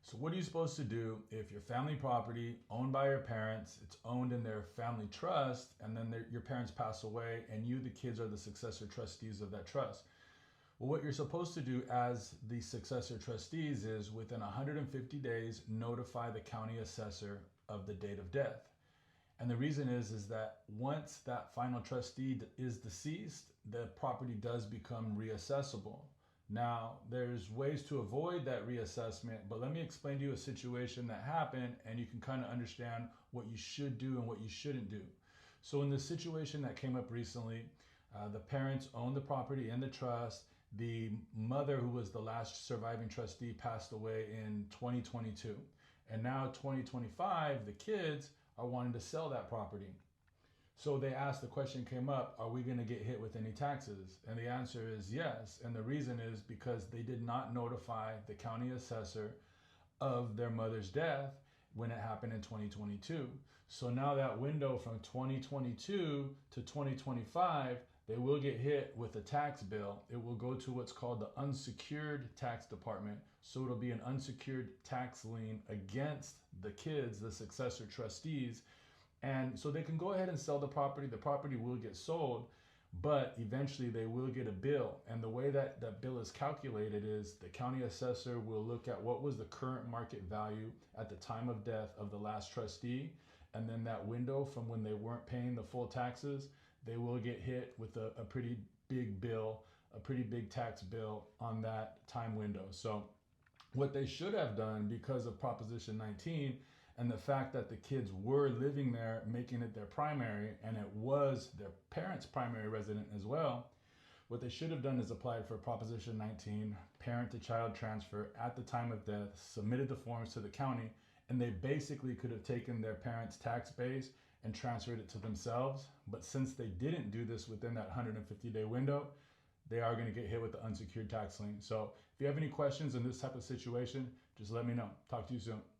So what are you supposed to do if your family property owned by your parents, it's owned in their family trust, and then your parents pass away and you, the kids, are the successor trustees of that trust? Well, what you're supposed to do as the successor trustees is within 150 days, notify the county assessor of the date of death. And the reason is that once that final trustee is deceased, the property does become reassessable. Now, there's ways to avoid that reassessment, but let me explain to you a situation that happened and you can kind of understand what you should do and what you shouldn't do. So in the situation that came up recently, the parents owned the property in the trust. The mother, who was the last surviving trustee, passed away in 2022. And now 2025, the kids are wanting to sell that property. So they asked, the question came up, are we going to get hit with any taxes? And the answer is yes. And the reason is because they did not notify the county assessor of their mother's death when it happened in 2022. So now that window from 2022 to 2025, they will get hit with a tax bill. It will go to what's called the unsecured tax department. So it'll be an unsecured tax lien against the kids, the successor trustees. And so they can go ahead and sell the property. The property will get sold, but eventually they will get a bill. And the way that that bill is calculated is the county assessor will look at what was the current market value at the time of death of the last trustee. And then that window from when they weren't paying the full taxes, they will get hit with a pretty big bill, a pretty big tax bill on that time window. So what they should have done, because of Proposition 19 and the fact that the kids were living there, making it their primary, and it was their parents' primary resident as well, what they should have done is applied for Proposition 19, parent to child transfer at the time of death, submitted the forms to the county, and they basically could have taken their parents' tax base and transferred it to themselves. But since they didn't do this within that 150-day window, they are going to get hit with the unsecured tax lien. So if you have any questions in this type of situation, just let me know. Talk to you soon.